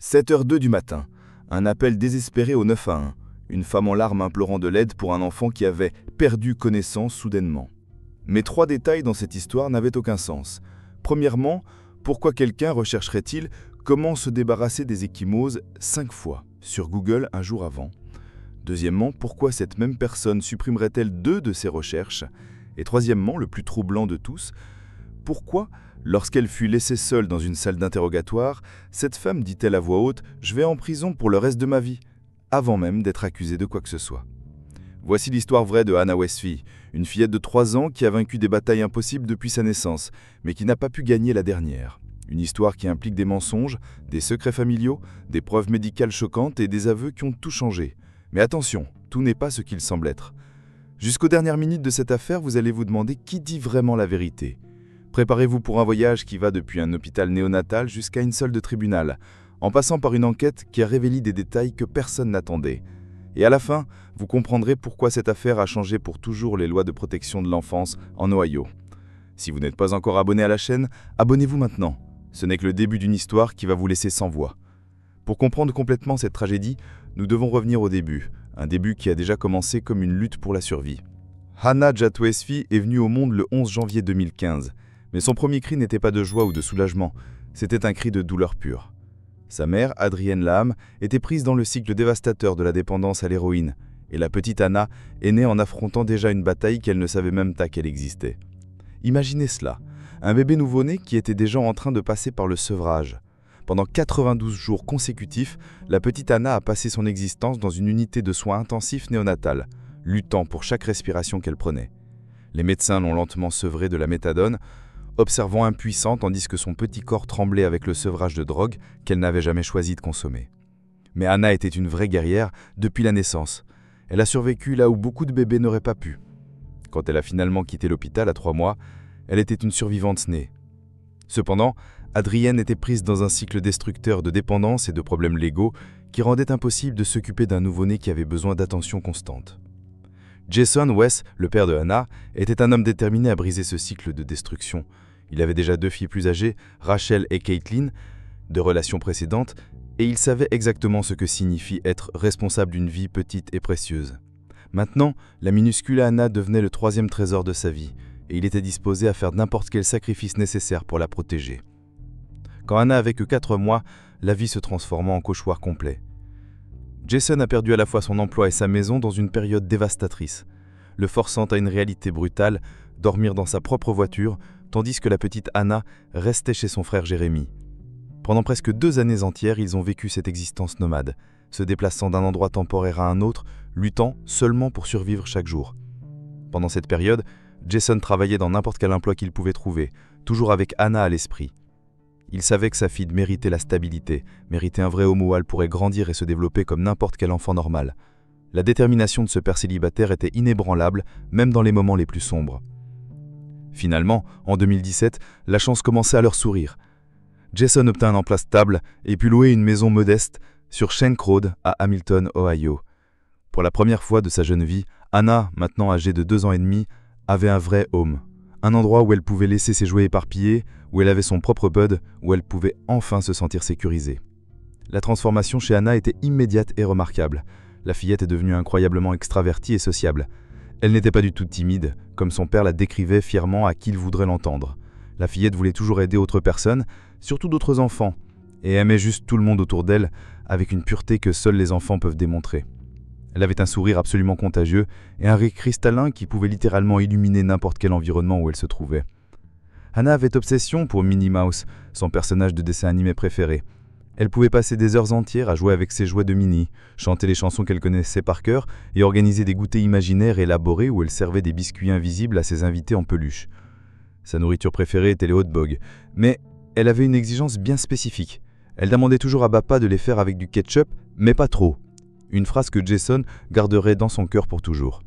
7h02 du matin. Un appel désespéré au 911. Une femme en larmes implorant de l'aide pour un enfant qui avait perdu connaissance soudainement. Mais 3 détails dans cette histoire n'avaient aucun sens. Premièrement, pourquoi quelqu'un rechercherait-il comment se débarrasser des ecchymoses 5 fois sur Google un jour avant? Deuxièmement, pourquoi cette même personne supprimerait-elle 2 de ses recherches? Et troisièmement, le plus troublant de tous, pourquoi, lorsqu'elle fut laissée seule dans une salle d'interrogatoire, cette femme dit-elle à voix haute « Je vais en prison pour le reste de ma vie », avant même d'être accusée de quoi que ce soit. Voici l'histoire vraie de Hannah Westphy, une fillette de 3 ans qui a vaincu des batailles impossibles depuis sa naissance, mais qui n'a pas pu gagner la dernière. Une histoire qui implique des mensonges, des secrets familiaux, des preuves médicales choquantes et des aveux qui ont tout changé. Mais attention, tout n'est pas ce qu'il semble être. Jusqu'aux dernières minutes de cette affaire, vous allez vous demander qui dit vraiment la vérité. Préparez-vous pour un voyage qui va depuis un hôpital néonatal jusqu'à une salle de tribunal, en passant par une enquête qui a révélé des détails que personne n'attendait. Et à la fin, vous comprendrez pourquoi cette affaire a changé pour toujours les lois de protection de l'enfance en Ohio. Si vous n'êtes pas encore abonné à la chaîne, abonnez-vous maintenant. Ce n'est que le début d'une histoire qui va vous laisser sans voix. Pour comprendre complètement cette tragédie, nous devons revenir au début, un début qui a déjà commencé comme une lutte pour la survie. Hannah Jat Westphy est venue au monde le 11 janvier 2015, mais son premier cri n'était pas de joie ou de soulagement, c'était un cri de douleur pure. Sa mère, Adrienne Lam, était prise dans le cycle dévastateur de la dépendance à l'héroïne, et la petite Hannah est née en affrontant déjà une bataille qu'elle ne savait même pas qu'elle existait. Imaginez cela, un bébé nouveau-né qui était déjà en train de passer par le sevrage. Pendant 92 jours consécutifs, la petite Hannah a passé son existence dans une unité de soins intensifs néonatale, luttant pour chaque respiration qu'elle prenait. Les médecins l'ont lentement sevrée de la méthadone, observant impuissant tandis que son petit corps tremblait avec le sevrage de drogue qu'elle n'avait jamais choisi de consommer. Mais Hannah était une vraie guerrière depuis la naissance. Elle a survécu là où beaucoup de bébés n'auraient pas pu. Quand elle a finalement quitté l'hôpital à 3 mois, elle était une survivante née. Cependant, Adrienne était prise dans un cycle destructeur de dépendance et de problèmes légaux qui rendaient impossible de s'occuper d'un nouveau-né qui avait besoin d'attention constante. Jason West, le père de Hannah, était un homme déterminé à briser ce cycle de destruction. Il avait déjà 2 filles plus âgées, Rachel et Caitlin, de relations précédentes, et il savait exactement ce que signifie être responsable d'une vie petite et précieuse. Maintenant, la minuscule Hannah devenait le 3e trésor de sa vie, et il était disposé à faire n'importe quel sacrifice nécessaire pour la protéger. Quand Hannah avait que 4 mois, la vie se transforma en cauchemar complet. Jason a perdu à la fois son emploi et sa maison dans une période dévastatrice, le forçant à une réalité brutale, dormir dans sa propre voiture, tandis que la petite Hannah restait chez son frère Jérémy. Pendant presque 2 années entières, ils ont vécu cette existence nomade, se déplaçant d'un endroit temporaire à un autre, luttant seulement pour survivre chaque jour. Pendant cette période, Jason travaillait dans n'importe quel emploi qu'il pouvait trouver, toujours avec Hannah à l'esprit. Il savait que sa fille méritait la stabilité, méritait un vrai homme où elle pourrait grandir et se développer comme n'importe quel enfant normal. La détermination de ce père célibataire était inébranlable, même dans les moments les plus sombres. Finalement, en 2017, la chance commençait à leur sourire. Jason obtint un emploi stable et put louer une maison modeste sur Shank Road à Hamilton, Ohio. Pour la première fois de sa jeune vie, Hannah, maintenant âgée de 2 ans et demi, avait un vrai home. Un endroit où elle pouvait laisser ses jouets éparpillés, où elle avait son propre bud, où elle pouvait enfin se sentir sécurisée. La transformation chez Hannah était immédiate et remarquable. La fillette est devenue incroyablement extravertie et sociable. Elle n'était pas du tout timide, comme son père la décrivait fièrement à qui il voudrait l'entendre. La fillette voulait toujours aider autres personnes, surtout d'autres enfants, et aimait juste tout le monde autour d'elle, avec une pureté que seuls les enfants peuvent démontrer. Elle avait un sourire absolument contagieux et un rire cristallin qui pouvait littéralement illuminer n'importe quel environnement où elle se trouvait. Hannah avait obsession pour Minnie Mouse, son personnage de dessin animé préféré. Elle pouvait passer des heures entières à jouer avec ses jouets de Minnie, chanter les chansons qu'elle connaissait par cœur et organiser des goûters imaginaires élaborés où elle servait des biscuits invisibles à ses invités en peluche. Sa nourriture préférée était les hot dogs, mais elle avait une exigence bien spécifique. Elle demandait toujours à Bappa de les faire avec du ketchup, mais pas trop. Une phrase que Jason garderait dans son cœur pour toujours.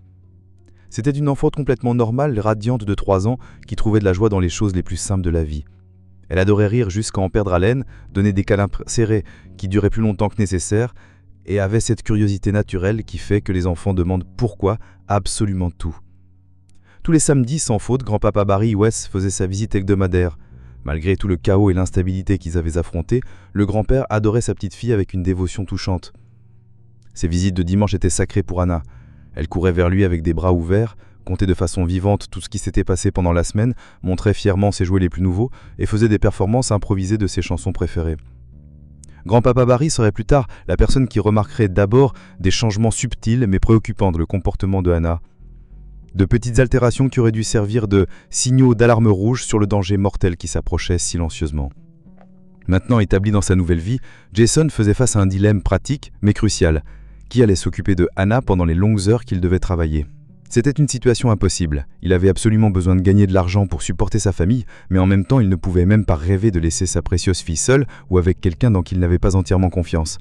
C'était une enfant complètement normale, radiante de 3 ans, qui trouvait de la joie dans les choses les plus simples de la vie. Elle adorait rire jusqu'à en perdre haleine, donner des câlins serrés qui duraient plus longtemps que nécessaire, et avait cette curiosité naturelle qui fait que les enfants demandent pourquoi à absolument tout. Tous les samedis, sans faute, grand-papa Barry West faisait sa visite hebdomadaire. Malgré tout le chaos et l'instabilité qu'ils avaient affrontés, le grand-père adorait sa petite fille avec une dévotion touchante. Ses visites de dimanche étaient sacrées pour Anna. Elle courait vers lui avec des bras ouverts, contait de façon vivante tout ce qui s'était passé pendant la semaine, montrait fièrement ses jouets les plus nouveaux et faisait des performances improvisées de ses chansons préférées. Grand-papa Barry serait plus tard la personne qui remarquerait d'abord des changements subtils mais préoccupants dans le comportement de Anna. De petites altérations qui auraient dû servir de signaux d'alarme rouge sur le danger mortel qui s'approchait silencieusement. Maintenant établi dans sa nouvelle vie, Jason faisait face à un dilemme pratique mais crucial. Qui allait s'occuper de Anna pendant les longues heures qu'il devait travailler ? C'était une situation impossible. Il avait absolument besoin de gagner de l'argent pour supporter sa famille, mais en même temps il ne pouvait même pas rêver de laisser sa précieuse fille seule ou avec quelqu'un dans qui il n'avait pas entièrement confiance.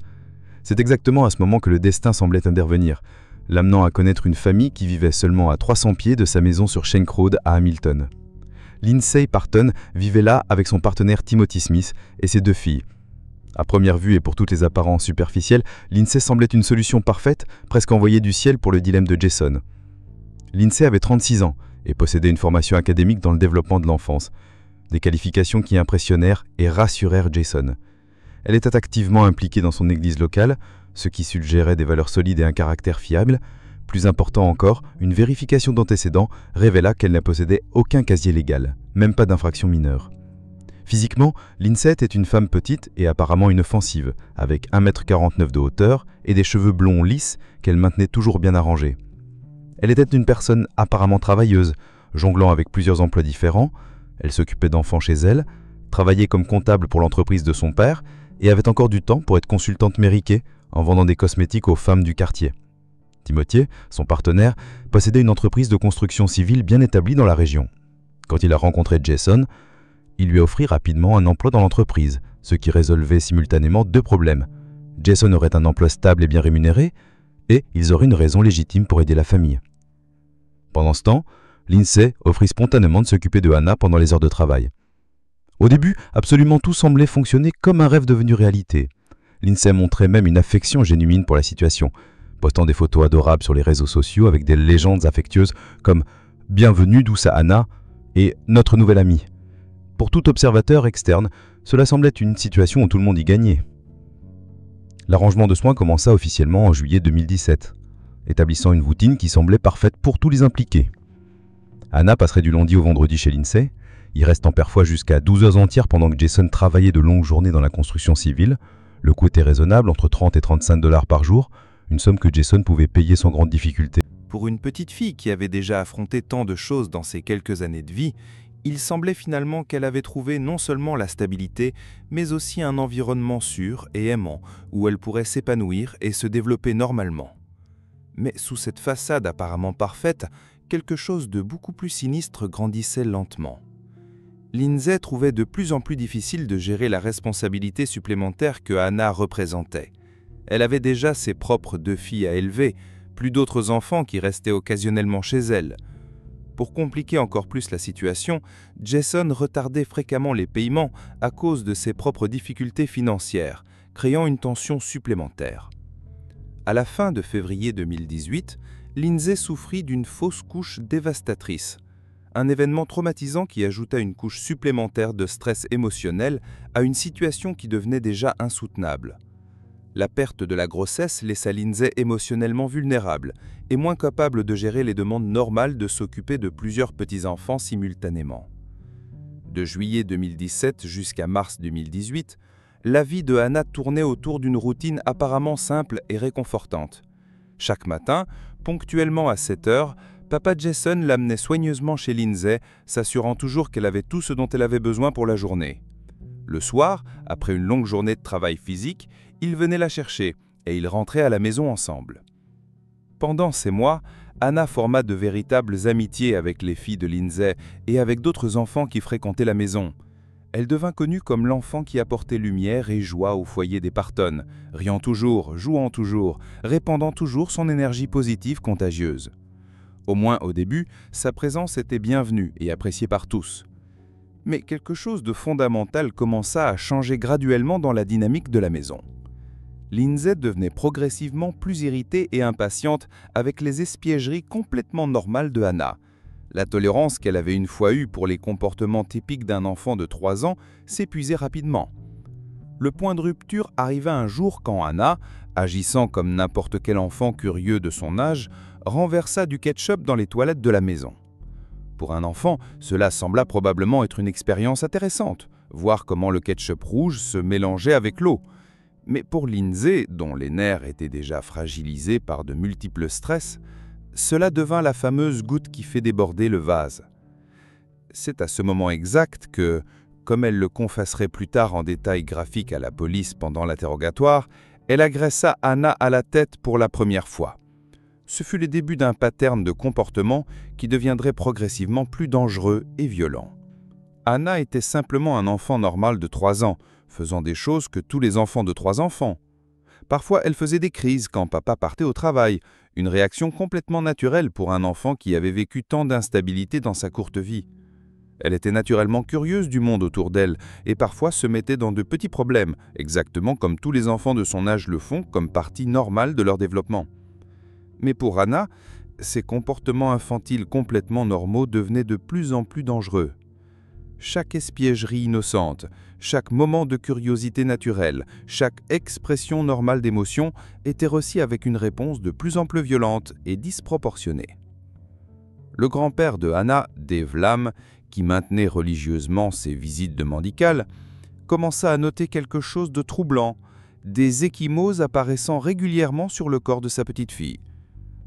C'est exactement à ce moment que le destin semblait intervenir, l'amenant à connaître une famille qui vivait seulement à 300 pieds de sa maison sur Shank Road à Hamilton. Lindsay Parton vivait là avec son partenaire Timothy Smith et ses 2 filles. À première vue et pour toutes les apparences superficielles, Lindsay semblait une solution parfaite, presque envoyée du ciel pour le dilemme de Jason. Lindsay avait 36 ans et possédait une formation académique dans le développement de l'enfance, des qualifications qui impressionnèrent et rassurèrent Jason. Elle était activement impliquée dans son église locale, ce qui suggérait des valeurs solides et un caractère fiable. Plus important encore, une vérification d'antécédents révéla qu'elle ne possédait aucun casier légal, même pas d'infraction mineure. Physiquement, Lindsay était une femme petite et apparemment inoffensive, avec 1,49 m de hauteur et des cheveux blonds lisses qu'elle maintenait toujours bien arrangés. Elle était une personne apparemment travailleuse, jonglant avec plusieurs emplois différents. Elle s'occupait d'enfants chez elle, travaillait comme comptable pour l'entreprise de son père et avait encore du temps pour être consultante mériquée en vendant des cosmétiques aux femmes du quartier. Timothy, son partenaire, possédait une entreprise de construction civile bien établie dans la région. Quand il a rencontré Jason, il lui a offert rapidement un emploi dans l'entreprise, ce qui résolvait simultanément 2 problèmes. Jason aurait un emploi stable et bien rémunéré, et ils auraient une raison légitime pour aider la famille. Pendant ce temps, Lindsay offrit spontanément de s'occuper de Anna pendant les heures de travail. Au début, absolument tout semblait fonctionner comme un rêve devenu réalité. Lindsay montrait même une affection génuine pour la situation, postant des photos adorables sur les réseaux sociaux avec des légendes affectueuses comme « Bienvenue douce à Anna » et « Notre nouvelle amie ». Pour tout observateur externe, cela semblait une situation où tout le monde y gagnait. L'arrangement de soins commença officiellement en juillet 2017, établissant une routine qui semblait parfaite pour tous les impliqués. Anna passerait du lundi au vendredi chez Lindsay, y restant parfois jusqu'à 12 heures entières pendant que Jason travaillait de longues journées dans la construction civile. Le coût était raisonnable, entre 30 et 35 $ par jour, une somme que Jason pouvait payer sans grande difficulté. Pour une petite fille qui avait déjà affronté tant de choses dans ses quelques années de vie, il semblait finalement qu'elle avait trouvé non seulement la stabilité, mais aussi un environnement sûr et aimant, où elle pourrait s'épanouir et se développer normalement. Mais sous cette façade apparemment parfaite, quelque chose de beaucoup plus sinistre grandissait lentement. Lindsay trouvait de plus en plus difficile de gérer la responsabilité supplémentaire que Anna représentait. Elle avait déjà ses propres 2 filles à élever, plus d'autres enfants qui restaient occasionnellement chez elle. Pour compliquer encore plus la situation, Jason retardait fréquemment les paiements à cause de ses propres difficultés financières, créant une tension supplémentaire. À la fin de février 2018, Lindsay souffrit d'une fausse couche dévastatrice, un événement traumatisant qui ajouta une couche supplémentaire de stress émotionnel à une situation qui devenait déjà insoutenable. La perte de la grossesse laissa Lindsay émotionnellement vulnérable et moins capable de gérer les demandes normales de s'occuper de plusieurs petits-enfants simultanément. De juillet 2017 jusqu'à mars 2018, la vie de Anna tournait autour d'une routine apparemment simple et réconfortante. Chaque matin, ponctuellement à 7 heures, papa Jason l'amenait soigneusement chez Lindsay, s'assurant toujours qu'elle avait tout ce dont elle avait besoin pour la journée. Le soir, après une longue journée de travail physique, il venait la chercher et ils rentraient à la maison ensemble. Pendant ces mois, Anna forma de véritables amitiés avec les filles de Lindsay et avec d'autres enfants qui fréquentaient la maison. Elle devint connue comme l'enfant qui apportait lumière et joie au foyer des Parton, riant toujours, jouant toujours, répandant toujours son énergie positive contagieuse. Au moins au début, sa présence était bienvenue et appréciée par tous. Mais quelque chose de fondamental commença à changer graduellement dans la dynamique de la maison. Lindsay devenait progressivement plus irritée et impatiente avec les espiègleries complètement normales de Anna. La tolérance qu'elle avait une fois eue pour les comportements typiques d'un enfant de 3 ans s'épuisait rapidement. Le point de rupture arriva un jour quand Anna, agissant comme n'importe quel enfant curieux de son âge, renversa du ketchup dans les toilettes de la maison. Pour un enfant, cela sembla probablement être une expérience intéressante, voir comment le ketchup rouge se mélangeait avec l'eau. Mais pour Lindsay, dont les nerfs étaient déjà fragilisés par de multiples stress, cela devint la fameuse goutte qui fait déborder le vase. C'est à ce moment exact que, comme elle le confesserait plus tard en détail graphique à la police pendant l'interrogatoire, elle agressa Anna à la tête pour la première fois. Ce fut le début d'un pattern de comportement qui deviendrait progressivement plus dangereux et violent. Anna était simplement un enfant normal de 3 ans, faisant des choses que tous les enfants de 3 ans font. Parfois, elle faisait des crises quand papa partait au travail, une réaction complètement naturelle pour un enfant qui avait vécu tant d'instabilité dans sa courte vie. Elle était naturellement curieuse du monde autour d'elle et parfois se mettait dans de petits problèmes, exactement comme tous les enfants de son âge le font comme partie normale de leur développement. Mais pour Anna, ces comportements infantiles complètement normaux devenaient de plus en plus dangereux. Chaque espièglerie innocente, chaque moment de curiosité naturelle, chaque expression normale d'émotion était reçue avec une réponse de plus en plus violente et disproportionnée. Le grand-père de Anna, Dave Lam, qui maintenait religieusement ses visites de Mandical, commença à noter quelque chose de troublant, des ecchymoses apparaissant régulièrement sur le corps de sa petite fille.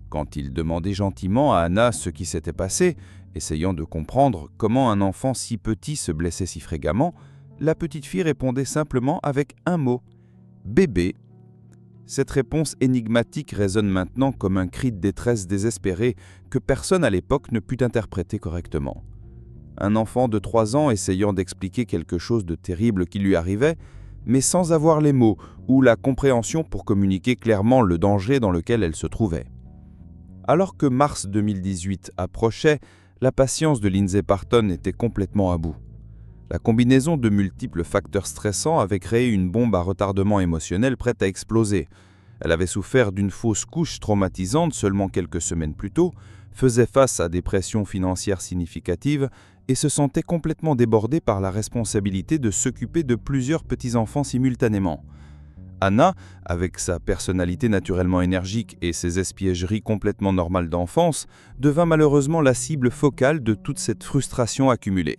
Quand il demandait gentiment à Anna ce qui s'était passé, essayant de comprendre comment un enfant si petit se blessait si fréquemment, la petite fille répondait simplement avec un mot : « bébé ». Cette réponse énigmatique résonne maintenant comme un cri de détresse désespéré que personne à l'époque ne put interpréter correctement. Un enfant de 3 ans essayant d'expliquer quelque chose de terrible qui lui arrivait, mais sans avoir les mots ou la compréhension pour communiquer clairement le danger dans lequel elle se trouvait. Alors que mars 2018 approchait, la patience de Lindsay Parton était complètement à bout. La combinaison de multiples facteurs stressants avait créé une bombe à retardement émotionnel prête à exploser. Elle avait souffert d'une fausse couche traumatisante seulement quelques semaines plus tôt, faisait face à des pressions financières significatives et se sentait complètement débordée par la responsabilité de s'occuper de plusieurs petits-enfants simultanément. Anna, avec sa personnalité naturellement énergique et ses espiègleries complètement normales d'enfance, devint malheureusement la cible focale de toute cette frustration accumulée.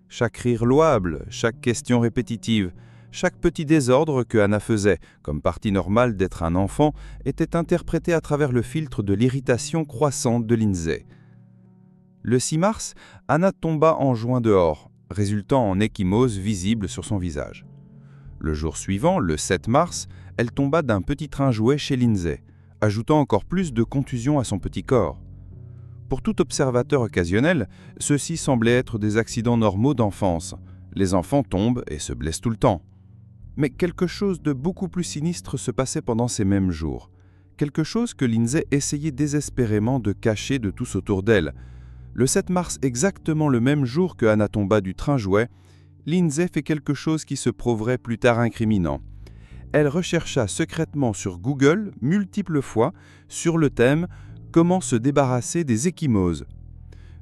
Chaque rire louable, chaque question répétitive, chaque petit désordre que Anna faisait, comme partie normale d'être un enfant, était interprété à travers le filtre de l'irritation croissante de Lindsay. Le 6 mars, Anna tomba en juin dehors, résultant en ecchymose visible sur son visage. Le jour suivant, le 7 mars, elle tomba d'un petit train jouet chez Lindsay, ajoutant encore plus de contusion à son petit corps. Pour tout observateur occasionnel, ceux-ci semblaient être des accidents normaux d'enfance. Les enfants tombent et se blessent tout le temps. Mais quelque chose de beaucoup plus sinistre se passait pendant ces mêmes jours. Quelque chose que Lindsay essayait désespérément de cacher de tous autour d'elle. Le 7 mars, exactement le même jour que Anna tomba du train jouet, Lindsay fait quelque chose qui se prouverait plus tard incriminant. Elle rechercha secrètement sur Google, multiples fois, sur le thème « Comment se débarrasser des ecchymoses ».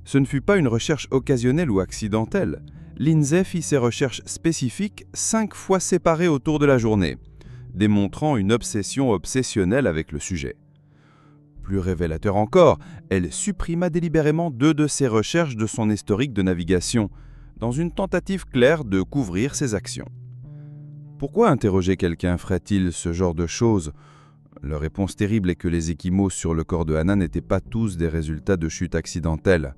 Ce ne fut pas une recherche occasionnelle ou accidentelle. Lindsay fit ses recherches spécifiques 5 fois séparées autour de la journée, démontrant une obsession obsessionnelle avec le sujet. Plus révélateur encore, elle supprima délibérément 2 de ses recherches de son historique de navigation, dans une tentative claire de couvrir ses actions. Pourquoi interroger quelqu'un ferait-il ce genre de choses ? Leur réponse terrible est que les ecchymoses sur le corps de Anna n'étaient pas tous des résultats de chutes accidentelles.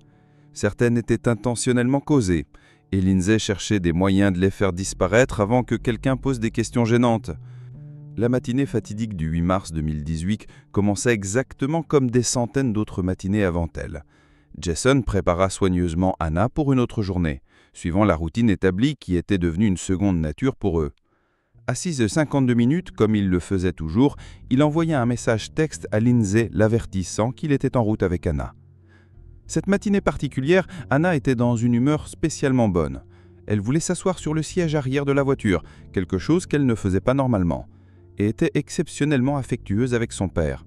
Certaines étaient intentionnellement causées, et Lindsay cherchait des moyens de les faire disparaître avant que quelqu'un pose des questions gênantes. La matinée fatidique du 8 mars 2018 commença exactement comme des centaines d'autres matinées avant elle. Jason prépara soigneusement Anna pour une autre journée, suivant la routine établie qui était devenue une seconde nature pour eux. À 6h52 minutes, comme il le faisait toujours, il envoya un message texte à Lindsay l'avertissant qu'il était en route avec Anna. Cette matinée particulière, Anna était dans une humeur spécialement bonne. Elle voulait s'asseoir sur le siège arrière de la voiture, quelque chose qu'elle ne faisait pas normalement, et était exceptionnellement affectueuse avec son père.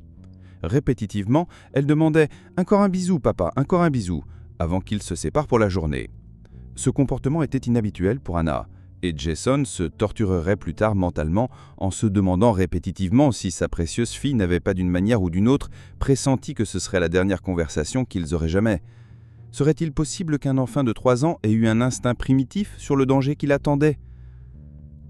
Répétitivement, elle demandait « Encore un bisou, papa, encore un bisou », avant qu'ils se séparent pour la journée. Ce comportement était inhabituel pour Anna, et Jason se torturerait plus tard mentalement en se demandant répétitivement si sa précieuse fille n'avait pas d'une manière ou d'une autre pressenti que ce serait la dernière conversation qu'ils auraient jamais. Serait-il possible qu'un enfant de 3 ans ait eu un instinct primitif sur le danger qui l'attendait?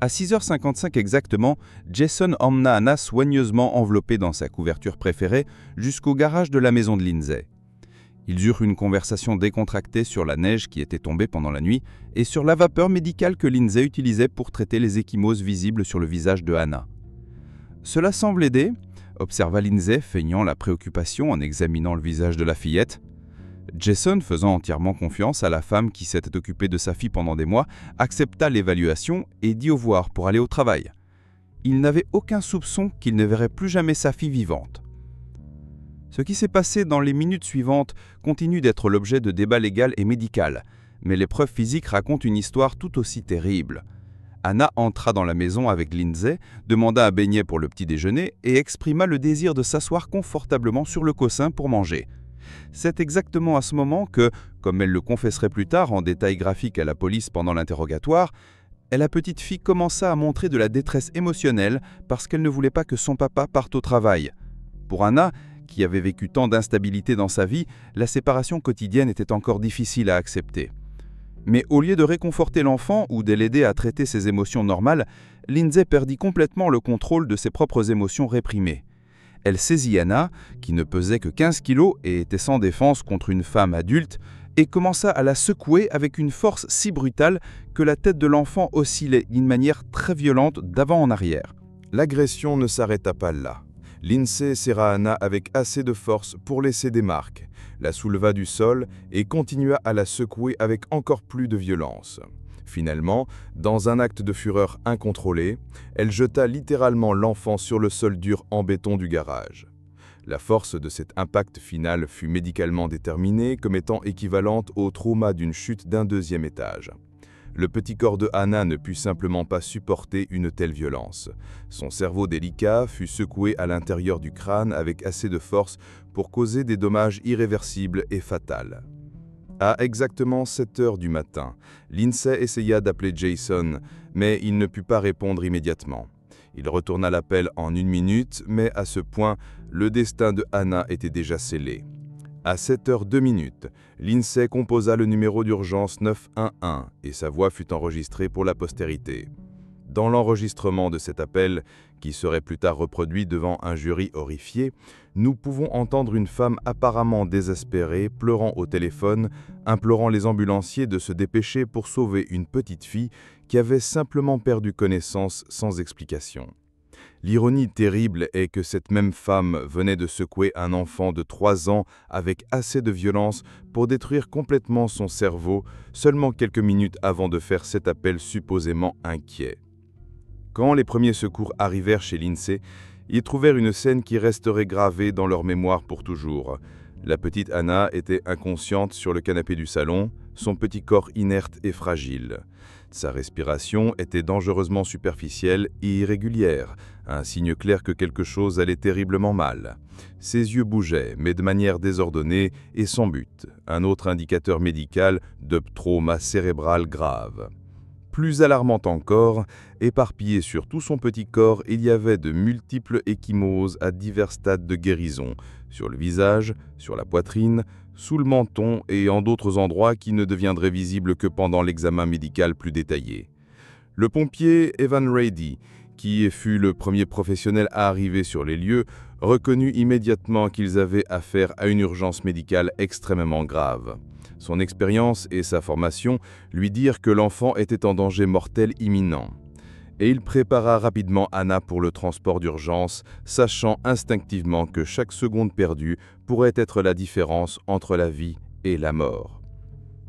À 6h55 exactement, Jason emmena Anna soigneusement enveloppée dans sa couverture préférée jusqu'au garage de la maison de Lindsay. Ils eurent une conversation décontractée sur la neige qui était tombée pendant la nuit et sur la vapeur médicale que Lindsay utilisait pour traiter les ecchymoses visibles sur le visage de Anna. « Cela semble aider », observa Lindsay, feignant la préoccupation en examinant le visage de la fillette. Jason, faisant entièrement confiance à la femme qui s'était occupée de sa fille pendant des mois, accepta l'évaluation et dit au revoir pour aller au travail. Il n'avait aucun soupçon qu'il ne verrait plus jamais sa fille vivante. Ce qui s'est passé dans les minutes suivantes continue d'être l'objet de débats légaux et médicaux, mais les preuves physiques racontent une histoire tout aussi terrible. Anna entra dans la maison avec Lindsay, demanda un beignet pour le petit déjeuner et exprima le désir de s'asseoir confortablement sur le coussin pour manger. C'est exactement à ce moment que, comme elle le confesserait plus tard en détails graphiques à la police pendant l'interrogatoire, la petite fille commença à montrer de la détresse émotionnelle parce qu'elle ne voulait pas que son papa parte au travail. Pour Anna, qui avait vécu tant d'instabilité dans sa vie, la séparation quotidienne était encore difficile à accepter. Mais au lieu de réconforter l'enfant ou de l'aider à traiter ses émotions normales, Lindsay perdit complètement le contrôle de ses propres émotions réprimées. Elle saisit Anna, qui ne pesait que 15 kilos et était sans défense contre une femme adulte, et commença à la secouer avec une force si brutale que la tête de l'enfant oscillait d'une manière très violente d'avant en arrière. L'agression ne s'arrêta pas là. Lindsay serra Anna avec assez de force pour laisser des marques, la souleva du sol et continua à la secouer avec encore plus de violence. Finalement, dans un acte de fureur incontrôlée, elle jeta littéralement l'enfant sur le sol dur en béton du garage. La force de cet impact final fut médicalement déterminée comme étant équivalente au trauma d'une chute d'un 2e étage. Le petit corps de Anna ne put simplement pas supporter une telle violence. Son cerveau délicat fut secoué à l'intérieur du crâne avec assez de force pour causer des dommages irréversibles et fatals. À exactement 7 heures du matin, Lindsay essaya d'appeler Jason, mais il ne put pas répondre immédiatement. Il retourna l'appel en 1 minute, mais à ce point, le destin de Anna était déjà scellé. À 7h02, Lindsay composa le numéro d'urgence 911 et sa voix fut enregistrée pour la postérité. Dans l'enregistrement de cet appel, qui serait plus tard reproduit devant un jury horrifié, nous pouvons entendre une femme apparemment désespérée pleurant au téléphone, implorant les ambulanciers de se dépêcher pour sauver une petite fille qui avait simplement perdu connaissance sans explication. L'ironie terrible est que cette même femme venait de secouer un enfant de 3 ans avec assez de violence pour détruire complètement son cerveau seulement quelques minutes avant de faire cet appel supposément inquiet. Quand les premiers secours arrivèrent chez Lindsay, ils trouvèrent une scène qui resterait gravée dans leur mémoire pour toujours. La petite Anna était inconsciente sur le canapé du salon, son petit corps inerte et fragile. Sa respiration était dangereusement superficielle et irrégulière, un signe clair que quelque chose allait terriblement mal. Ses yeux bougeaient, mais de manière désordonnée et sans but, un autre indicateur médical de trauma cérébral grave. Plus alarmant encore, éparpillé sur tout son petit corps, il y avait de multiples ecchymoses à divers stades de guérison, sur le visage, sur la poitrine, sous le menton et en d'autres endroits qui ne deviendraient visibles que pendant l'examen médical plus détaillé. Le pompier Evan Rady, qui fut le premier professionnel à arriver sur les lieux, reconnut immédiatement qu'ils avaient affaire à une urgence médicale extrêmement grave. Son expérience et sa formation lui dirent que l'enfant était en danger mortel imminent. Et il prépara rapidement Anna pour le transport d'urgence, sachant instinctivement que chaque seconde perdue pourrait être la différence entre la vie et la mort.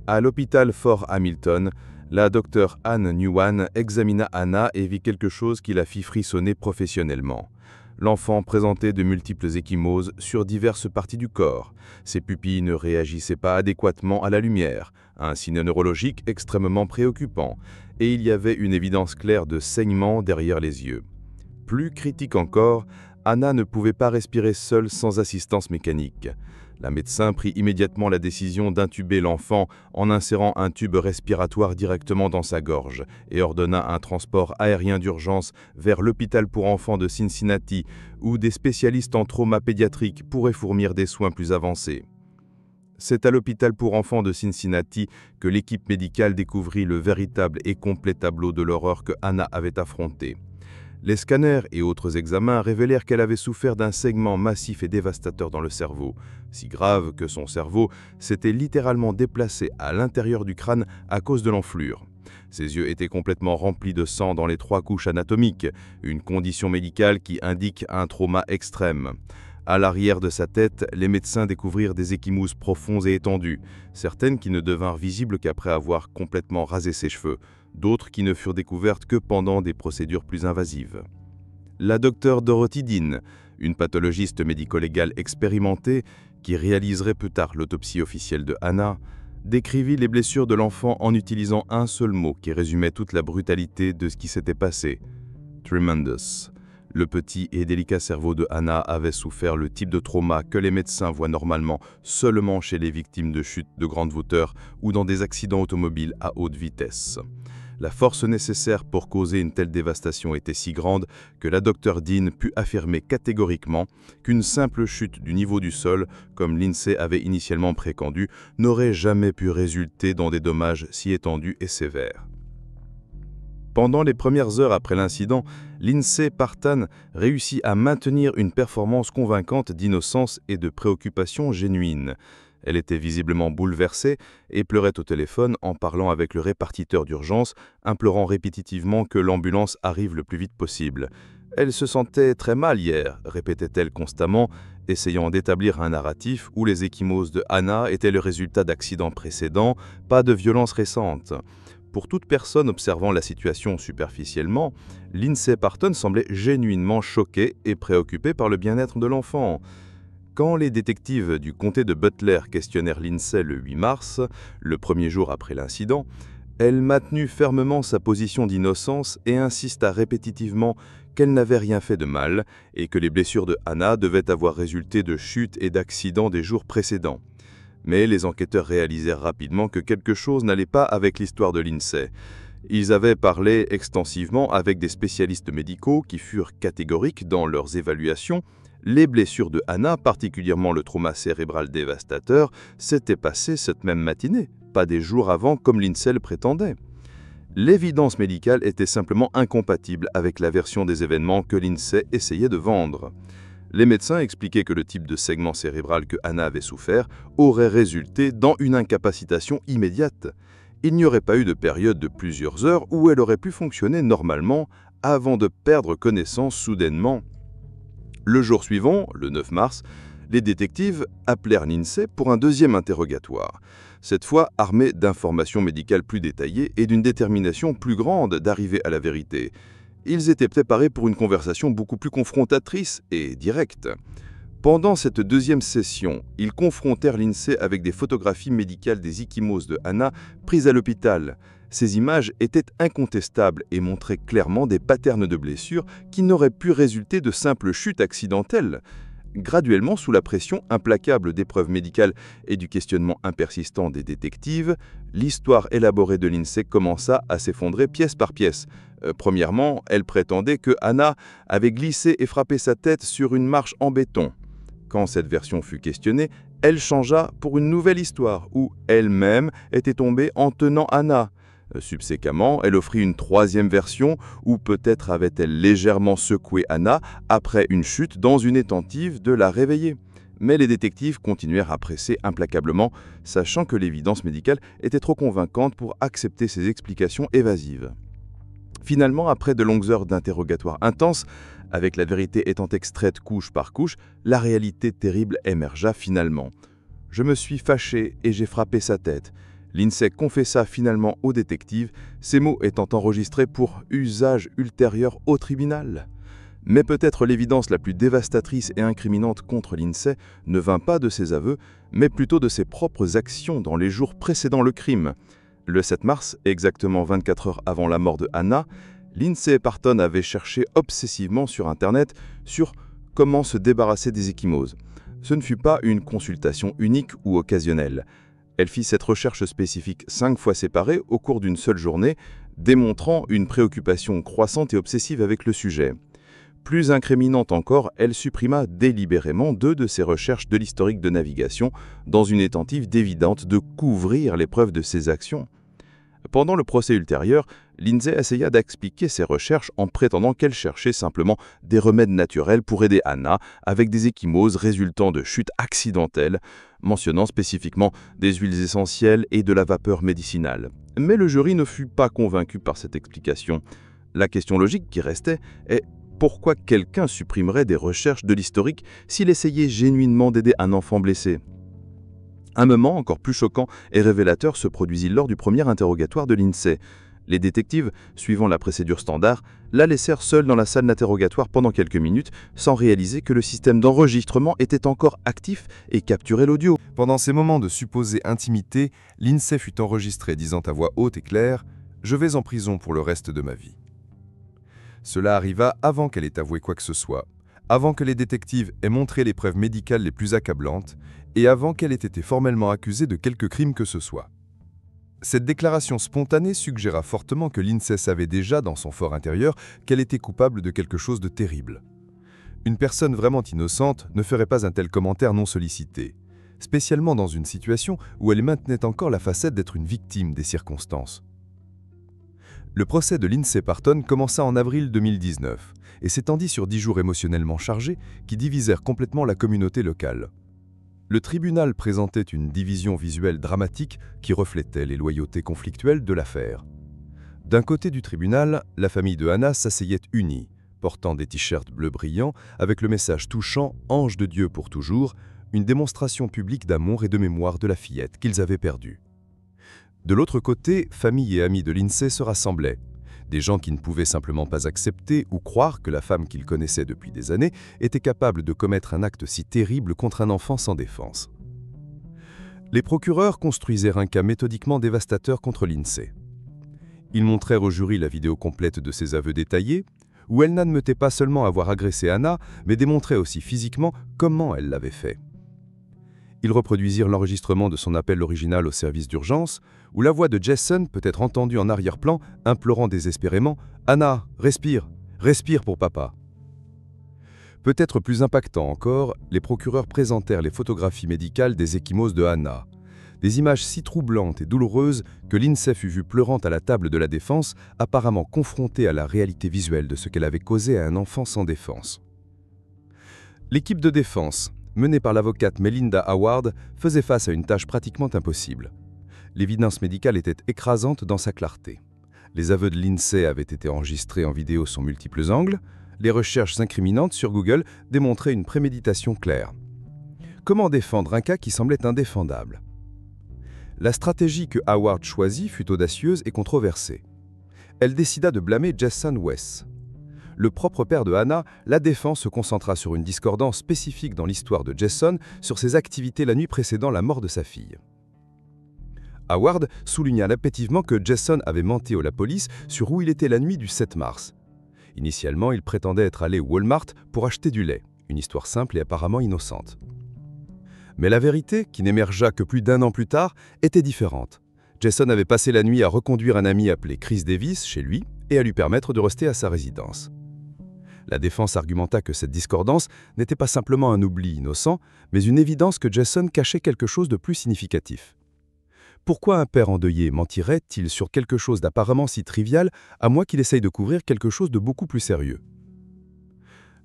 À l'hôpital Fort Hamilton, la docteure Anne Newan examina Anna et vit quelque chose qui la fit frissonner professionnellement. L'enfant présentait de multiples ecchymoses sur diverses parties du corps. Ses pupilles ne réagissaient pas adéquatement à la lumière, un signe neurologique extrêmement préoccupant, et il y avait une évidence claire de saignement derrière les yeux. Plus critique encore, Anna ne pouvait pas respirer seule sans assistance mécanique. La médecin prit immédiatement la décision d'intuber l'enfant en insérant un tube respiratoire directement dans sa gorge et ordonna un transport aérien d'urgence vers l'hôpital pour enfants de Cincinnati, où des spécialistes en trauma pédiatrique pourraient fournir des soins plus avancés. C'est à l'hôpital pour enfants de Cincinnati que l'équipe médicale découvrit le véritable et complet tableau de l'horreur que Anna avait affronté. Les scanners et autres examens révélèrent qu'elle avait souffert d'un segment massif et dévastateur dans le cerveau, si grave que son cerveau s'était littéralement déplacé à l'intérieur du crâne à cause de l'enflure. Ses yeux étaient complètement remplis de sang dans les 3 couches anatomiques, une condition médicale qui indique un trauma extrême. À l'arrière de sa tête, les médecins découvrirent des ecchymoses profonds et étendues, certaines qui ne devinrent visibles qu'après avoir complètement rasé ses cheveux, d'autres qui ne furent découvertes que pendant des procédures plus invasives. La docteure Dorothy Dean, une pathologiste médico-légale expérimentée qui réaliserait plus tard l'autopsie officielle de Anna, décrivit les blessures de l'enfant en utilisant un seul mot qui résumait toute la brutalité de ce qui s'était passé: tremendous. Le petit et délicat cerveau de Anna avait souffert le type de trauma que les médecins voient normalement seulement chez les victimes de chutes de grande hauteur ou dans des accidents automobiles à haute vitesse. La force nécessaire pour causer une telle dévastation était si grande que la docteure Dean put affirmer catégoriquement qu'une simple chute du niveau du sol, comme l'INSEE avait initialement prétendu, n'aurait jamais pu résulter dans des dommages si étendus et sévères. Pendant les premières heures après l'incident, Lindsay Partan réussit à maintenir une performance convaincante d'innocence et de préoccupation génuine. Elle était visiblement bouleversée et pleurait au téléphone en parlant avec le répartiteur d'urgence, implorant répétitivement que l'ambulance arrive le plus vite possible. « Elle se sentait très mal hier », répétait-elle constamment, essayant d'établir un narratif où les ecchymoses de Anna étaient le résultat d'accidents précédents, pas de violences récentes. Pour toute personne observant la situation superficiellement, Lindsay Partan semblait genuinement choquée et préoccupée par le bien-être de l'enfant. Quand les détectives du comté de Butler questionnèrent Lindsay le 8 mars, le premier jour après l'incident, elle maintenut fermement sa position d'innocence et insista répétitivement qu'elle n'avait rien fait de mal et que les blessures de Anna devaient avoir résulté de chutes et d'accidents des jours précédents. Mais les enquêteurs réalisèrent rapidement que quelque chose n'allait pas avec l'histoire de Lindsay. Ils avaient parlé extensivement avec des spécialistes médicaux qui furent catégoriques dans leurs évaluations. Les blessures de Anna, particulièrement le trauma cérébral dévastateur, s'étaient passées cette même matinée, pas des jours avant comme Lindsay le prétendait. L'évidence médicale était simplement incompatible avec la version des événements que Lindsay essayait de vendre. Les médecins expliquaient que le type de segment cérébral que Anna avait souffert aurait résulté dans une incapacitation immédiate. Il n'y aurait pas eu de période de plusieurs heures où elle aurait pu fonctionner normalement avant de perdre connaissance soudainement. Le jour suivant, le 9 mars, les détectives appelèrent Lindsay pour un deuxième interrogatoire, cette fois armés d'informations médicales plus détaillées et d'une détermination plus grande d'arriver à la vérité. Ils étaient préparés pour une conversation beaucoup plus confrontatrice et directe. Pendant cette deuxième session, ils confrontèrent Lindsay avec des photographies médicales des ecchymoses de Anna prises à l'hôpital. Ces images étaient incontestables et montraient clairement des patterns de blessures qui n'auraient pu résulter de simples chutes accidentelles. Graduellement, sous la pression implacable des preuves médicales et du questionnement impersistant des détectives, l'histoire élaborée de Lindsay commença à s'effondrer pièce par pièce. Premièrement, elle prétendait que Anna avait glissé et frappé sa tête sur une marche en béton. Quand cette version fut questionnée, elle changea pour une nouvelle histoire où elle-même était tombée en tenant Anna. Subséquemment, elle offrit une troisième version où peut-être avait-elle légèrement secoué Anna après une chute dans une tentative de la réveiller. Mais les détectives continuèrent à presser implacablement, sachant que l'évidence médicale était trop convaincante pour accepter ces explications évasives. Finalement, après de longues heures d'interrogatoire intense, avec la vérité étant extraite couche par couche, la réalité terrible émergea finalement. « Je me suis fâché et j'ai frappé sa tête ». Lindsay confessa finalement au détective, ces mots étant enregistrés pour usage ultérieur au tribunal. Mais peut-être l'évidence la plus dévastatrice et incriminante contre Lindsay ne vint pas de ses aveux, mais plutôt de ses propres actions dans les jours précédant le crime. Le 7 mars, exactement 24 heures avant la mort de Anna, Lindsay Partan avait cherché obsessivement sur Internet sur comment se débarrasser des ecchymoses. Ce ne fut pas une consultation unique ou occasionnelle. Elle fit cette recherche spécifique 5 fois séparée au cours d'une seule journée, démontrant une préoccupation croissante et obsessive avec le sujet. Plus incriminante encore, elle supprima délibérément 2 de ses recherches de l'historique de navigation, dans une tentative évidente de couvrir les preuves de ses actions. Pendant le procès ultérieur, Lindsay essaya d'expliquer ses recherches en prétendant qu'elle cherchait simplement des remèdes naturels pour aider Anna avec des ecchymoses résultant de chutes accidentelles, mentionnant spécifiquement des huiles essentielles et de la vapeur médicinale. Mais le jury ne fut pas convaincu par cette explication. La question logique qui restait est pourquoi quelqu'un supprimerait des recherches de l'historique s'il essayait génuinement d'aider un enfant blessé ? Un moment encore plus choquant et révélateur se produisit lors du premier interrogatoire de Lindsay. Les détectives, suivant la procédure standard, la laissèrent seule dans la salle d'interrogatoire pendant quelques minutes, sans réaliser que le système d'enregistrement était encore actif et capturait l'audio. Pendant ces moments de supposée intimité, Lindsay fut enregistrée disant à voix haute et claire « Je vais en prison pour le reste de ma vie ». Cela arriva avant qu'elle ait avoué quoi que ce soit, avant que les détectives aient montré les preuves médicales les plus accablantes et avant qu'elle ait été formellement accusée de quelque crime que ce soit. Cette déclaration spontanée suggéra fortement que Lindsay savait déjà dans son fort intérieur qu'elle était coupable de quelque chose de terrible. Une personne vraiment innocente ne ferait pas un tel commentaire non sollicité, spécialement dans une situation où elle maintenait encore la facette d'être une victime des circonstances. Le procès de Lindsay Parton commença en avril 2019 et s'étendit sur 10 jours émotionnellement chargés qui divisèrent complètement la communauté locale. Le tribunal présentait une division visuelle dramatique qui reflétait les loyautés conflictuelles de l'affaire. D'un côté du tribunal, la famille de Anna s'asseyait unie, portant des t-shirts bleu brillant avec le message touchant « Ange de Dieu pour toujours », une démonstration publique d'amour et de mémoire de la fillette qu'ils avaient perdue. De l'autre côté, famille et amis de Lindsay se rassemblaient. Des gens qui ne pouvaient simplement pas accepter ou croire que la femme qu'ils connaissaient depuis des années était capable de commettre un acte si terrible contre un enfant sans défense. Les procureurs construisirent un cas méthodiquement dévastateur contre Lindsay. Ils montrèrent au jury la vidéo complète de ses aveux détaillés, où elle n'admettait pas seulement avoir agressé Anna, mais démontrait aussi physiquement comment elle l'avait fait. Ils reproduisirent l'enregistrement de son appel original au service d'urgence, où la voix de Jason peut être entendue en arrière-plan, implorant désespérément « Anna, respire, respire pour papa ». Peut-être plus impactant encore, les procureurs présentèrent les photographies médicales des ecchymoses de Anna. Des images si troublantes et douloureuses que Lindsay fut vue pleurant à la table de la défense, apparemment confrontée à la réalité visuelle de ce qu'elle avait causé à un enfant sans défense. L'équipe de défense, menée par l'avocate Melinda Howard, faisait face à une tâche pratiquement impossible. L'évidence médicale était écrasante dans sa clarté. Les aveux de Lindsay avaient été enregistrés en vidéo sur multiples angles. Les recherches incriminantes sur Google démontraient une préméditation claire. Comment défendre un cas qui semblait indéfendable ? La stratégie que Howard choisit fut audacieuse et controversée. Elle décida de blâmer Jason Wes. Le propre père de Anna, la défense se concentra sur une discordance spécifique dans l'histoire de Jason sur ses activités la nuit précédant la mort de sa fille. Howard souligna l'appétivement que Jason avait menti à la police sur où il était la nuit du 7 mars. Initialement, il prétendait être allé au Walmart pour acheter du lait, une histoire simple et apparemment innocente. Mais la vérité, qui n'émergea que plus d'1 an plus tard, était différente. Jason avait passé la nuit à reconduire un ami appelé Chris Davis chez lui et à lui permettre de rester à sa résidence. La défense argumenta que cette discordance n'était pas simplement un oubli innocent, mais une évidence que Jason cachait quelque chose de plus significatif. Pourquoi un père endeuillé mentirait-il sur quelque chose d'apparemment si trivial, à moins qu'il essaye de couvrir quelque chose de beaucoup plus sérieux ?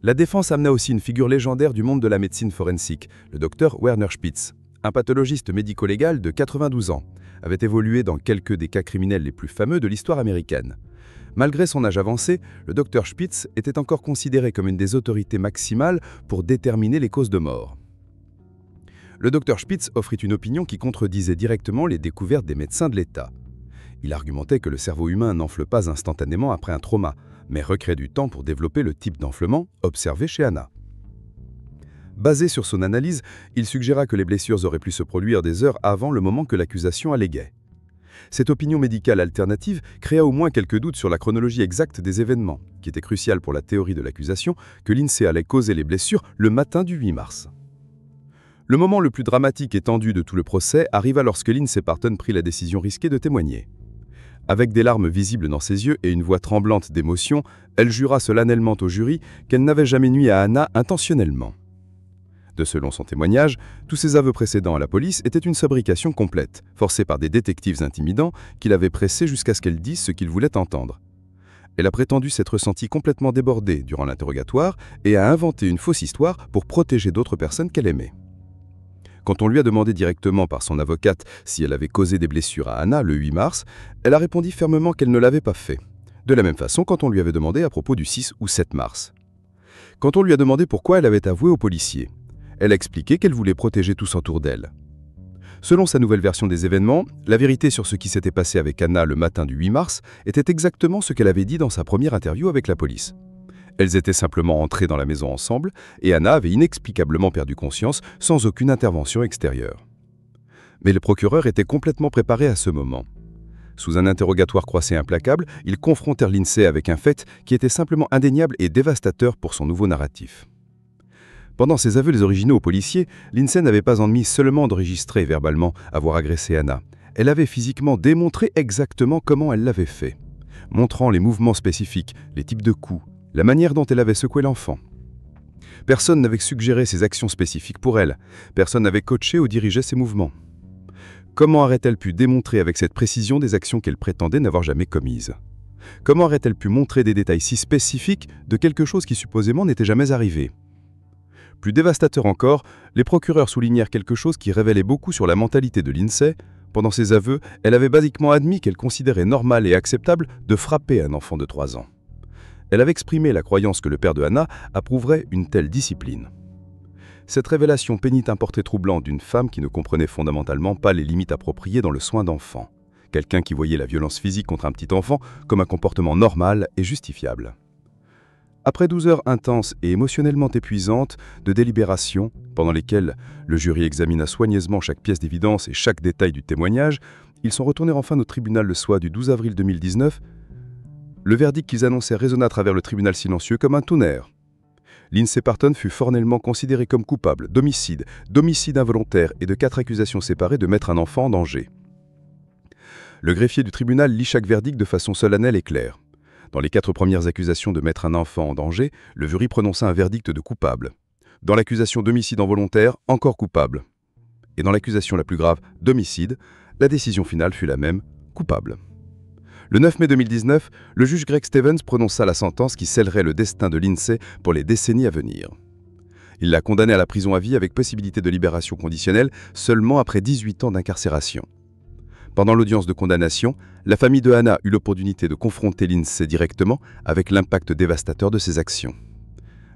La défense amena aussi une figure légendaire du monde de la médecine forensique, le docteur Werner Spitz. Un pathologiste médico-légal de 92 ans, avait évolué dans quelques des cas criminels les plus fameux de l'histoire américaine. Malgré son âge avancé, le docteur Spitz était encore considéré comme une des autorités maximales pour déterminer les causes de mort. Le docteur Spitz offrit une opinion qui contredisait directement les découvertes des médecins de l'État. Il argumentait que le cerveau humain n'enfle pas instantanément après un trauma, mais requiert du temps pour développer le type d'enflement observé chez Anna. Basé sur son analyse, il suggéra que les blessures auraient pu se produire des heures avant le moment que l'accusation alléguait. Cette opinion médicale alternative créa au moins quelques doutes sur la chronologie exacte des événements, qui était cruciale pour la théorie de l'accusation que Lindsay allait causer les blessures le matin du 8 mars. Le moment le plus dramatique et tendu de tout le procès arriva lorsque Lindsay Parton prit la décision risquée de témoigner. Avec des larmes visibles dans ses yeux et une voix tremblante d'émotion, elle jura solennellement au jury qu'elle n'avait jamais nui à Hannah intentionnellement. Selon son témoignage, tous ses aveux précédents à la police étaient une fabrication complète, forcée par des détectives intimidants qui l'avaient pressée jusqu'à ce qu'elle dise ce qu'ils voulaient entendre. Elle a prétendu s'être sentie complètement débordée durant l'interrogatoire et a inventé une fausse histoire pour protéger d'autres personnes qu'elle aimait. Quand on lui a demandé directement par son avocate si elle avait causé des blessures à Hannah le 8 mars, elle a répondu fermement qu'elle ne l'avait pas fait. De la même façon quand on lui avait demandé à propos du 6 ou 7 mars. Quand on lui a demandé pourquoi elle avait avoué aux policiers, elle a expliqué qu'elle voulait protéger tous autour d'elle. Selon sa nouvelle version des événements, la vérité sur ce qui s'était passé avec Hannah le matin du 8 mars était exactement ce qu'elle avait dit dans sa première interview avec la police. Elles étaient simplement entrées dans la maison ensemble et Hannah avait inexplicablement perdu conscience sans aucune intervention extérieure. Mais le procureur était complètement préparé à ce moment. Sous un interrogatoire croisé implacable, ils confrontèrent Lindsay avec un fait qui était simplement indéniable et dévastateur pour son nouveau narratif. Pendant ses aveux originaux aux policiers, Lindsay n'avait pas admis seulement d'enregistrer verbalement avoir agressé Hannah. Elle avait physiquement démontré exactement comment elle l'avait fait, montrant les mouvements spécifiques, les types de coups, la manière dont elle avait secoué l'enfant. Personne n'avait suggéré ces actions spécifiques pour elle. Personne n'avait coaché ou dirigé ses mouvements. Comment aurait-elle pu démontrer avec cette précision des actions qu'elle prétendait n'avoir jamais commises? Comment aurait-elle pu montrer des détails si spécifiques de quelque chose qui supposément n'était jamais arrivé? Plus dévastateur encore, les procureurs soulignèrent quelque chose qui révélait beaucoup sur la mentalité de Lindsay. Pendant ses aveux, elle avait basiquement admis qu'elle considérait normal et acceptable de frapper un enfant de 3 ans. Elle avait exprimé la croyance que le père de Hannah approuverait une telle discipline. Cette révélation peignit un portrait troublant d'une femme qui ne comprenait fondamentalement pas les limites appropriées dans le soin d'enfant. Quelqu'un qui voyait la violence physique contre un petit enfant comme un comportement normal et justifiable. Après 12 heures intenses et émotionnellement épuisantes de délibération, pendant lesquelles le jury examina soigneusement chaque pièce d'évidence et chaque détail du témoignage, ils sont retournés enfin au tribunal le soir du 12 avril 2019. Le verdict qu'ils annonçaient résonna à travers le tribunal silencieux comme un tonnerre. Lindsay Parton fut formellement considérée comme coupable d'homicide, d'homicide involontaire et de 4 accusations séparées de mettre un enfant en danger. Le greffier du tribunal lit chaque verdict de façon solennelle et claire. Dans les 4 premières accusations de mettre un enfant en danger, le jury prononça un verdict de coupable. Dans l'accusation d'homicide involontaire, encore coupable. Et dans l'accusation la plus grave d'homicide, la décision finale fut la même, coupable. Le 9 mai 2019, le juge Greg Stevens prononça la sentence qui scellerait le destin de Lindsay pour les décennies à venir. Il l'a condamnée à la prison à vie avec possibilité de libération conditionnelle seulement après 18 ans d'incarcération. Pendant l'audience de condamnation, la famille de Hannah eut l'opportunité de confronter Lindsay directement avec l'impact dévastateur de ses actions.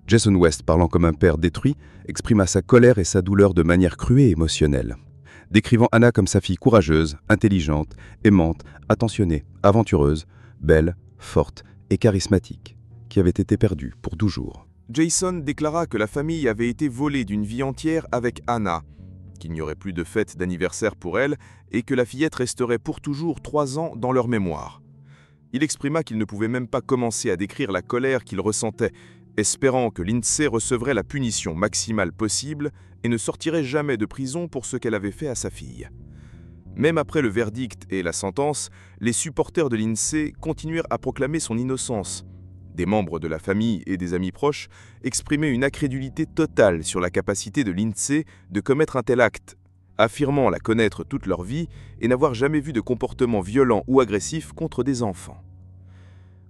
Jason West, parlant comme un père détruit, exprima sa colère et sa douleur de manière crue et émotionnelle, décrivant Hannah comme sa fille courageuse, intelligente, aimante, attentionnée, aventureuse, belle, forte et charismatique, qui avait été perdue pour 12 jours. Jason déclara que la famille avait été volée d'une vie entière avec Hannah, qu'il n'y aurait plus de fête d'anniversaire pour elle et que la fillette resterait pour toujours 3 ans dans leur mémoire. Il exprima qu'il ne pouvait même pas commencer à décrire la colère qu'il ressentait, espérant que Lindsay recevrait la punition maximale possible et ne sortirait jamais de prison pour ce qu'elle avait fait à sa fille. Même après le verdict et la sentence, les supporters de Lindsay continuèrent à proclamer son innocence. Des membres de la famille et des amis proches exprimaient une incrédulité totale sur la capacité de Lindsay de commettre un tel acte, affirmant la connaître toute leur vie et n'avoir jamais vu de comportement violent ou agressif contre des enfants.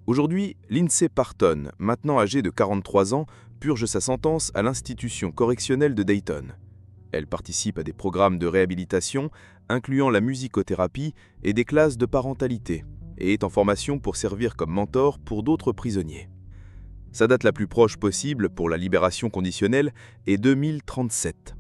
Aujourd'hui, Lindsay Parton, maintenant âgée de 43 ans, purge sa sentence à l'institution correctionnelle de Dayton. Elle participe à des programmes de réhabilitation, incluant la musicothérapie et des classes de parentalité, et est en formation pour servir comme mentor pour d'autres prisonniers. Sa date la plus proche possible pour la libération conditionnelle est 2037.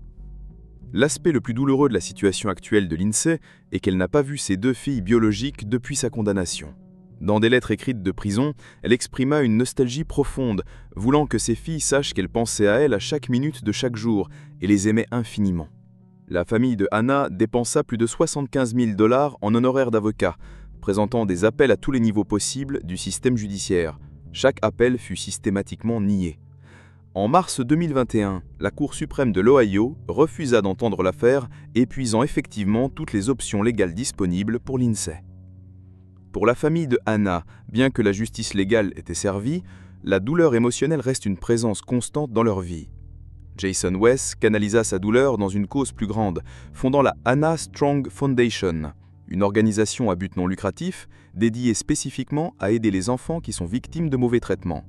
L'aspect le plus douloureux de la situation actuelle de Lindsay est qu'elle n'a pas vu ses 2 filles biologiques depuis sa condamnation. Dans des lettres écrites de prison, elle exprima une nostalgie profonde, voulant que ses filles sachent qu'elle pensait à elles à chaque minute de chaque jour et les aimait infiniment. La famille de Hannah dépensa plus de 75 000 $ en honoraires d'avocat, présentant des appels à tous les niveaux possibles du système judiciaire. Chaque appel fut systématiquement nié. En mars 2021, la Cour suprême de l'Ohio refusa d'entendre l'affaire, épuisant effectivement toutes les options légales disponibles pour l'INSEE. Pour la famille de Hannah, bien que la justice légale ait été servie, la douleur émotionnelle reste une présence constante dans leur vie. Jason West canalisa sa douleur dans une cause plus grande, fondant la Hannah Strong Foundation, une organisation à but non lucratif dédiée spécifiquement à aider les enfants qui sont victimes de mauvais traitements.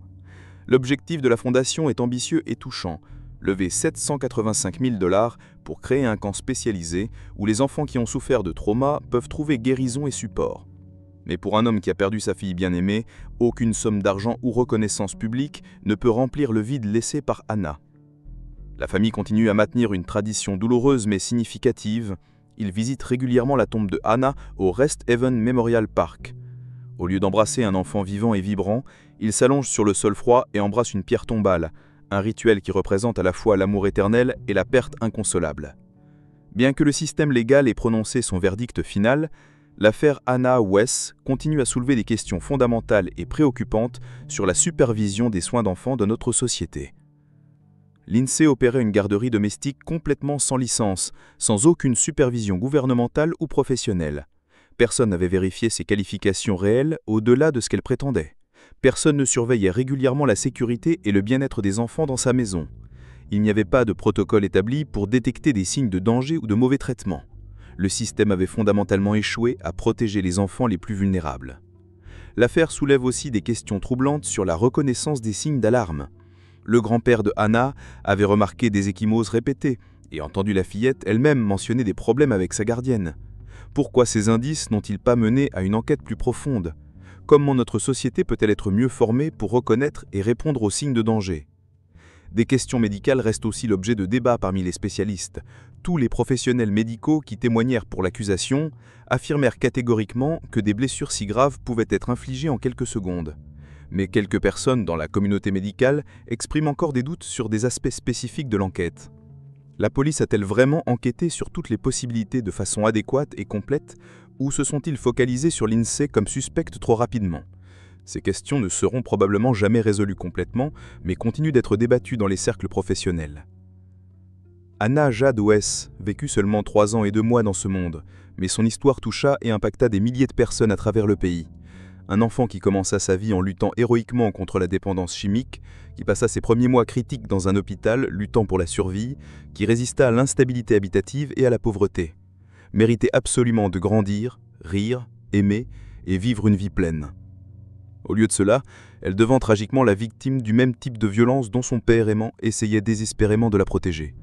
L'objectif de la fondation est ambitieux et touchant, lever 785 000 $ pour créer un camp spécialisé où les enfants qui ont souffert de traumas peuvent trouver guérison et support. Mais pour un homme qui a perdu sa fille bien-aimée, aucune somme d'argent ou reconnaissance publique ne peut remplir le vide laissé par Hannah. La famille continue à maintenir une tradition douloureuse mais significative. Ils visitent régulièrement la tombe de Hannah au Rest Haven Memorial Park. Au lieu d'embrasser un enfant vivant et vibrant, ils s'allongent sur le sol froid et embrassent une pierre tombale, un rituel qui représente à la fois l'amour éternel et la perte inconsolable. Bien que le système légal ait prononcé son verdict final, l'affaire Hannah West continue à soulever des questions fondamentales et préoccupantes sur la supervision des soins d'enfants de notre société. L'INSEE opérait une garderie domestique complètement sans licence, sans aucune supervision gouvernementale ou professionnelle. Personne n'avait vérifié ses qualifications réelles au-delà de ce qu'elle prétendait. Personne ne surveillait régulièrement la sécurité et le bien-être des enfants dans sa maison. Il n'y avait pas de protocole établi pour détecter des signes de danger ou de mauvais traitement. Le système avait fondamentalement échoué à protéger les enfants les plus vulnérables. L'affaire soulève aussi des questions troublantes sur la reconnaissance des signes d'alarme. Le grand-père de Hannah avait remarqué des ecchymoses répétées et entendu la fillette elle-même mentionner des problèmes avec sa gardienne. Pourquoi ces indices n'ont-ils pas mené à une enquête plus profonde? Comment notre société peut-elle être mieux formée pour reconnaître et répondre aux signes de danger? Des questions médicales restent aussi l'objet de débats parmi les spécialistes. Tous les professionnels médicaux qui témoignèrent pour l'accusation affirmèrent catégoriquement que des blessures si graves pouvaient être infligées en quelques secondes. Mais quelques personnes dans la communauté médicale expriment encore des doutes sur des aspects spécifiques de l'enquête. La police a-t-elle vraiment enquêté sur toutes les possibilités de façon adéquate et complète, ou se sont-ils focalisés sur l'INSEE comme suspecte trop rapidement? Ces questions ne seront probablement jamais résolues complètement, mais continuent d'être débattues dans les cercles professionnels. Hannah Jade West vécut seulement 3 ans et 2 mois dans ce monde, mais son histoire toucha et impacta des milliers de personnes à travers le pays. Un enfant qui commença sa vie en luttant héroïquement contre la dépendance chimique, qui passa ses premiers mois critiques dans un hôpital luttant pour la survie, qui résista à l'instabilité habitative et à la pauvreté, méritait absolument de grandir, rire, aimer et vivre une vie pleine. Au lieu de cela, elle devint tragiquement la victime du même type de violence dont son père aimant essayait désespérément de la protéger.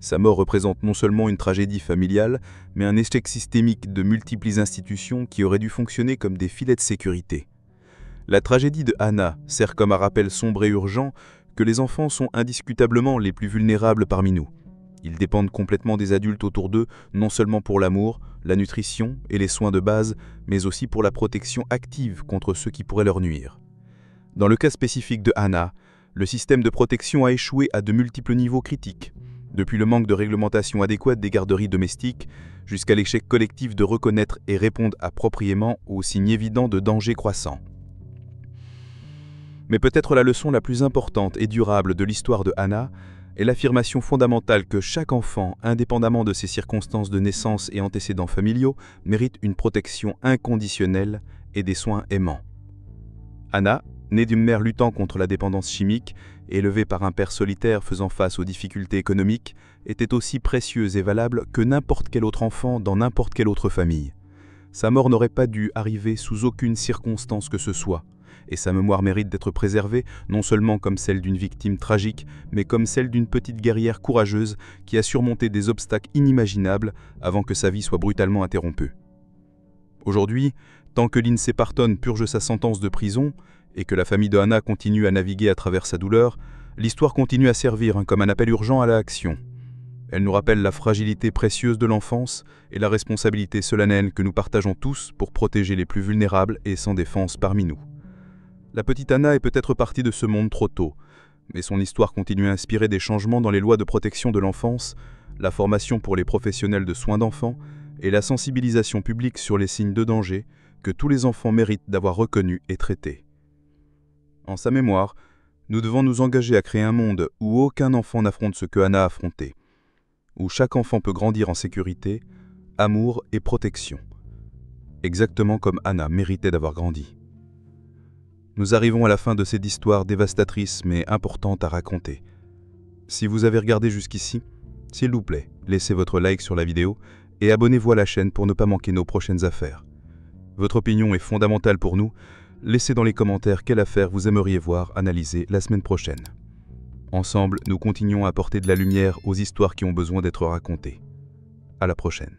Sa mort représente non seulement une tragédie familiale, mais un échec systémique de multiples institutions qui auraient dû fonctionner comme des filets de sécurité. La tragédie de Hannah sert comme un rappel sombre et urgent que les enfants sont indiscutablement les plus vulnérables parmi nous. Ils dépendent complètement des adultes autour d'eux, non seulement pour l'amour, la nutrition et les soins de base, mais aussi pour la protection active contre ceux qui pourraient leur nuire. Dans le cas spécifique de Hannah, le système de protection a échoué à de multiples niveaux critiques, depuis le manque de réglementation adéquate des garderies domestiques jusqu'à l'échec collectif de reconnaître et répondre appropriément aux signes évidents de danger croissant. Mais peut-être la leçon la plus importante et durable de l'histoire de Hannah est l'affirmation fondamentale que chaque enfant, indépendamment de ses circonstances de naissance et antécédents familiaux, mérite une protection inconditionnelle et des soins aimants. Hannah, née d'une mère luttant contre la dépendance chimique, élevée par un père solitaire faisant face aux difficultés économiques, était aussi précieuse et valable que n'importe quel autre enfant dans n'importe quelle autre famille. Sa mort n'aurait pas dû arriver sous aucune circonstance que ce soit, et sa mémoire mérite d'être préservée non seulement comme celle d'une victime tragique, mais comme celle d'une petite guerrière courageuse qui a surmonté des obstacles inimaginables avant que sa vie soit brutalement interrompue. Aujourd'hui, tant que Lindsay Parton purge sa sentence de prison, et que la famille de Hannah continue à naviguer à travers sa douleur, l'histoire continue à servir comme un appel urgent à l'action. Elle nous rappelle la fragilité précieuse de l'enfance et la responsabilité solennelle que nous partageons tous pour protéger les plus vulnérables et sans défense parmi nous. La petite Hannah est peut-être partie de ce monde trop tôt, Mais son histoire continue à inspirer des changements dans les lois de protection de l'enfance, la formation pour les professionnels de soins d'enfants et la sensibilisation publique sur les signes de danger que tous les enfants méritent d'avoir reconnus et traités. En sa mémoire, nous devons nous engager à créer un monde où aucun enfant n'affronte ce que Anna a affronté, où chaque enfant peut grandir en sécurité, amour et protection, exactement comme Anna méritait d'avoir grandi. Nous arrivons à la fin de cette histoire dévastatrice mais importante à raconter. Si vous avez regardé jusqu'ici, s'il vous plaît, laissez votre like sur la vidéo et abonnez-vous à la chaîne pour ne pas manquer nos prochaines affaires. Votre opinion est fondamentale pour nous. Laissez dans les commentaires quelle affaire vous aimeriez voir analysée la semaine prochaine. Ensemble, nous continuons à apporter de la lumière aux histoires qui ont besoin d'être racontées. À la prochaine.